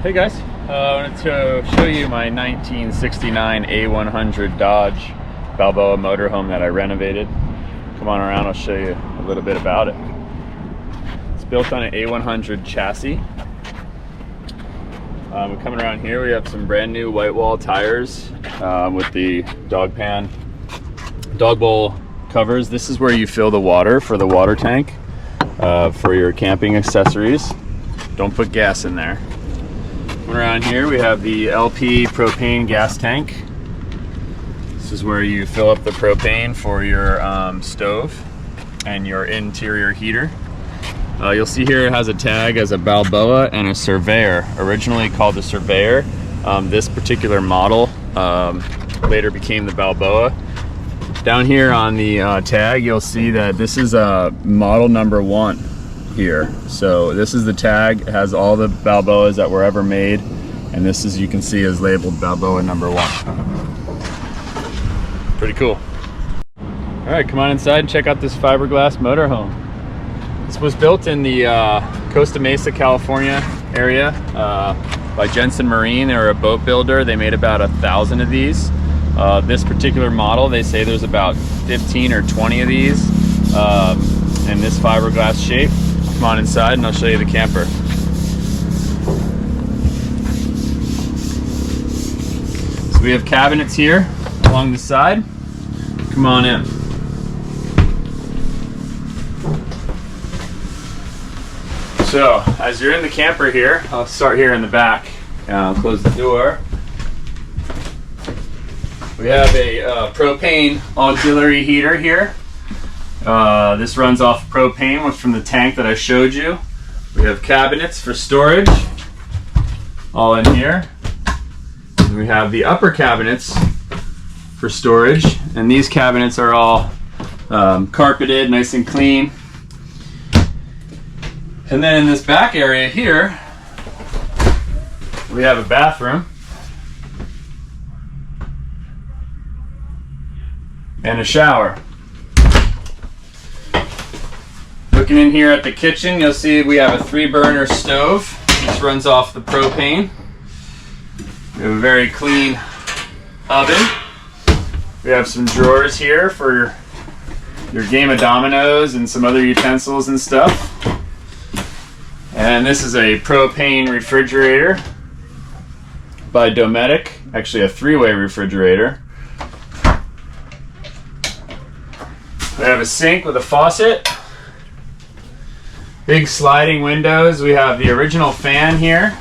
Hey guys, I wanted to show you my 1969 A100 Dodge Balboa Motorhome that I renovated. Come on around, I'll show you a little bit about it. It's built on an A100 chassis. Coming around here, we have some brand new white wall tires with the dog bowl covers. This is where you fill the water for the water tank for your camping accessories. Don't put gas in there. Around here we have the LP propane gas tank. This is where you fill up the propane for your stove and your interior heater. You'll see here it has a tag as a Balboa and a Surveyor, originally called the Surveyor. This particular model later became the Balboa. Down here on the tag you'll see that this is model number 1 here. So this is the tag. It has all the Balboas that were ever made, and this, as you can see, is labeled Balboa number 1. Pretty cool. All right, come on inside and check out this fiberglass motorhome. This was built in the Costa Mesa, California area by Jensen Marine. They were a boat builder. They made about 1,000 of these. This particular model, they say there's about 15 or 20 of these in this fiberglass shape. Come on inside and I'll show you the camper. So we have cabinets here along the side. Come on in. So as you're in the camper here, I'll start here in the back. I'll close the door. We have a propane auxiliary heater here. This runs off propane from the tank that I showed you. We have cabinets for storage all in here. And we have the upper cabinets for storage, and these cabinets are all carpeted, nice and clean. And then in this back area here, we have a bathroom and a shower. Looking in here at the kitchen, you'll see we have a 3-burner stove. This runs off the propane. We have a very clean oven. We have some drawers here for your game of dominoes and some other utensils and stuff. And this is a propane refrigerator by Dometic, actually a 3-way refrigerator. We have a sink with a faucet. Big sliding windows. We have the original fan here.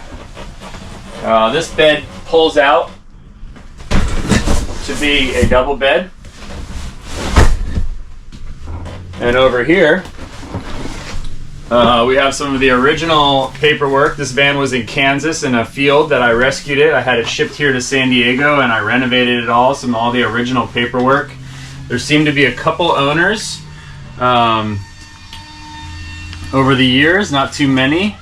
This bed pulls out to be a double bed. And over here, we have some of the original paperwork. This van was in Kansas in a field that I rescued it. I had it shipped here to San Diego and I renovated it all the original paperwork. There seemed to be a couple owners over the years, not too many.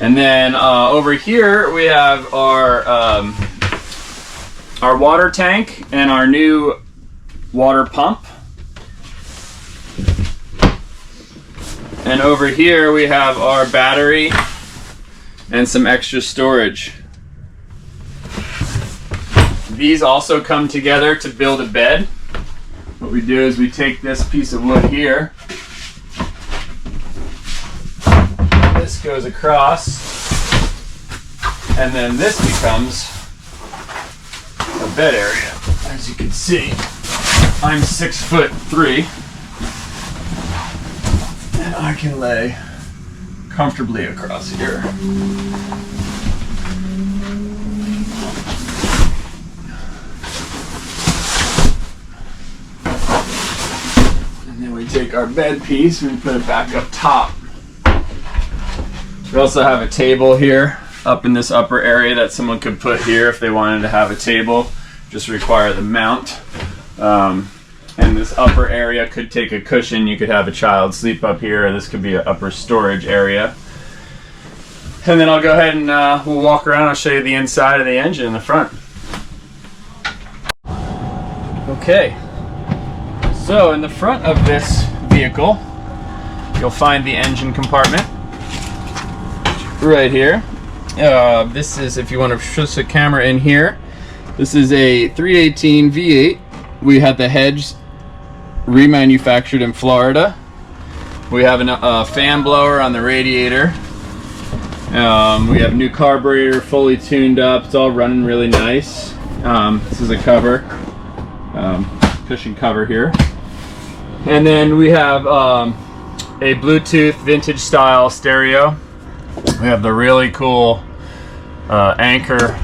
And then over here we have our water tank and our new water pump. And over here we have our battery and some extra storage. These also come together to build a bed. What we do is we take this piece of wood here. This goes across, and then this becomes a bed area. As you can see, I'm 6'3", and I can lay comfortably across here. And then we take our bed piece and put it back up top. We also have a table here up in this upper area that someone could put here if they wanted to have a table. Just require the mount. And this upper area could take a cushion. You could have a child sleep up here. This could be an upper storage area. And then I'll go ahead and we'll walk around. I'll show you the inside of the engine in the front. Okay. So in the front of this vehicle, you'll find the engine compartment. right here. This is, if you want to push the camera in here, this is a 318 V8. We had the heads remanufactured in Florida. We have a fan blower on the radiator. We have new carburetor, fully tuned up. It's all running really nice. This is a cover, cushion cover here. And then we have a Bluetooth vintage style stereo. We have the really cool Anchor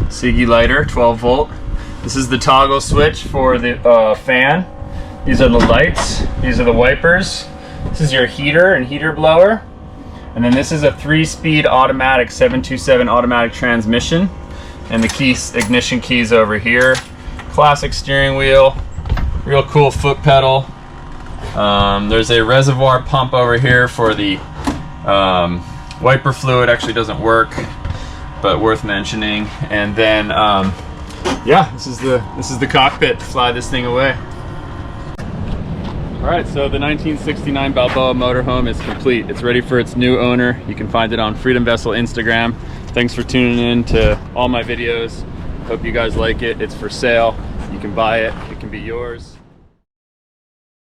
Sigi lighter, 12 volt. This is the toggle switch for the fan. These are the lights. These are the wipers. This is your heater and heater blower. And then this is a 3-speed automatic 727 automatic transmission. And the keys, ignition keys over here. Classic steering wheel. Real cool foot pedal. There's a reservoir pump over here for the wiper fluid. Actually doesn't work, but worth mentioning. And then yeah, this is the cockpit to fly this thing away. All right, so the 1969 Balboa Motorhome is complete. It's ready for its new owner. You can find it on Freedom Vessel Instagram. Thanks for tuning in to all my videos. Hope you guys like it. It's for sale. You can buy it. It can be yours.